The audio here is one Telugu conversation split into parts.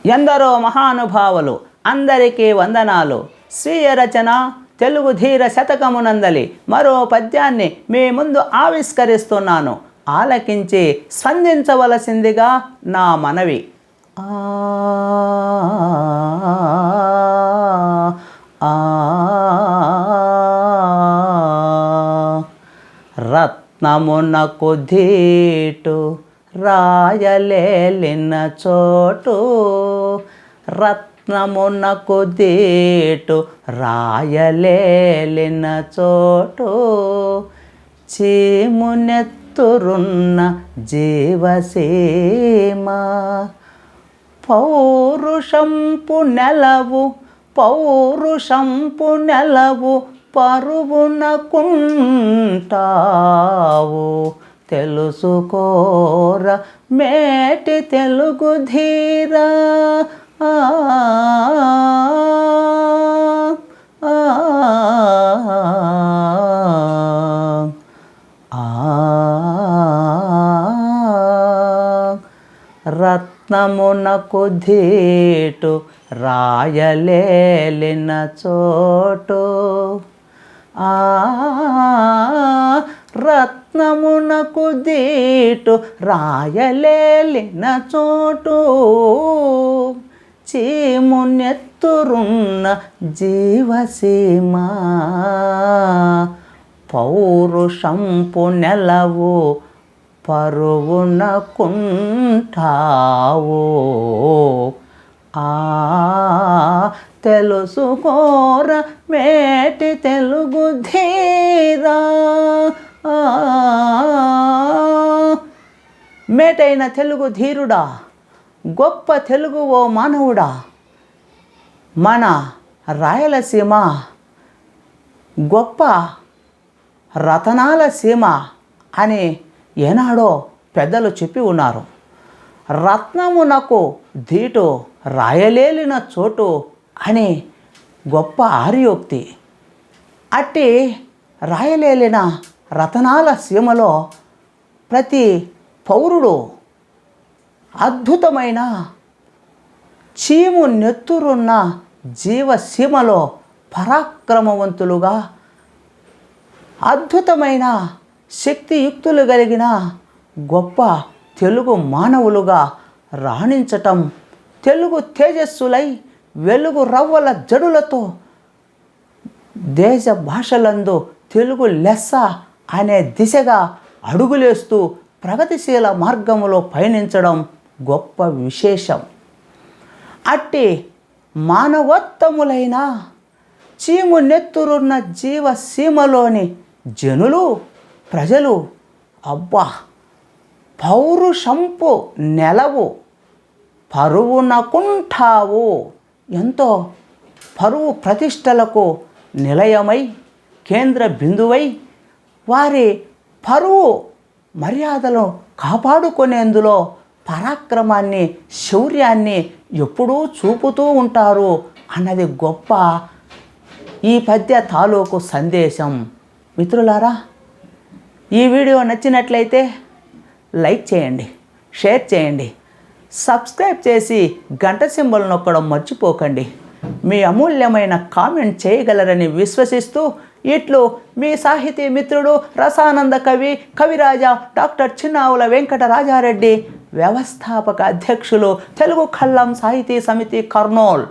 ఎందరో మహానుభావులు అందరికీ వందనాలు. స్వీయ రచన తెలుగు ధీర శతకమునందలి మరో పద్యాన్ని మీ ముందు ఆవిష్కరిస్తున్నాను. ఆలకించి స్పందించవలసిందిగా నా మనవి. రత్నమునకు ధీటు రాయలేలిన చోటు, రత్నమునకు ధీటు రాయలేలిన చోటు, చీమునెత్తురున్న జీవసీమ, పౌరుషంపు నెలవు పౌరుషంపు నెలవు పరువునకుంటావు, తెలుసుకోర మేటి తెలుగు ధీరా. రత్నమునకు ధీటు రాయలేలిన చోటు, రత్నమునకు ధీటు రాయలేలిన చోటు, చీమునెత్తురున్న జీవసీమ, పౌరుషంపు నెలవు పరువునకుంటావు, తెలుసుకోర మేటి తెలుగు ధీరా. మేటైన తెలుగు ధీరుడా, గొప్ప తెలుగు ఓ మానవుడా, మన రాయలసీమ గొప్ప రతనాల సీమ అని ఏనాడో పెద్దలు చెప్పి ఉన్నారు. రత్నమునకు ధీటు రాయలేలిన చోటు అని గొప్ప ఆర్యోక్తి. అట్టి రాయలేలిన రతనాల సీమలో ప్రతి పౌరుడు అద్భుతమైన చీము నెత్తురున్న జీవసీమలో పరాక్రమవంతులుగా, అద్భుతమైన శక్తియుక్తులు కలిగిన గొప్ప తెలుగు మానవులుగా రాణించటం, తెలుగు తేజస్సులై వెలుగు రవ్వల జడులతో దేశ భాషలందు తెలుగు లెస్స అనే దిశగా అడుగులేస్తూ ప్రగతిశీల మార్గములో పయనించడం గొప్ప విశేషం. అట్టి మానవోత్తములైన చీము నెత్తురున్న జీవసీమలోని జనులు ప్రజలు అబ్బా పౌరుషంపు నెలవు పరువునకుంటావు, ఎంతో పరువు ప్రతిష్టలకు నిలయమై కేంద్ర బిందువై వారి పరువు మర్యాదలు కాపాడుకునేందులో పరాక్రమాన్ని శౌర్యాన్ని ఎప్పుడూ చూపుతూ ఉంటారు అన్నది గొప్ప ఈ పద్య తాలూకు సందేశం. మిత్రులారా, ఈ వీడియో నచ్చినట్లయితే లైక్ చేయండి, షేర్ చేయండి, సబ్స్క్రైబ్ చేసి గంట సింబల్ నొక్కడం మర్చిపోకండి. మీ అమూల్యమైన కామెంట్ చేయగలరని విశ్వసిస్తూ ఇట్లు మీ సాహితీ మిత్రుడు రసానంద కవి కవిరాజ డాక్టర్ చిన్నావుల వెంకటరాజారెడ్డి, వ్యవస్థాపక అధ్యక్షులు తెలుగు కళ్ళం సాహితీ సమితి కర్నూల్.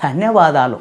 ధన్యవాదాలు.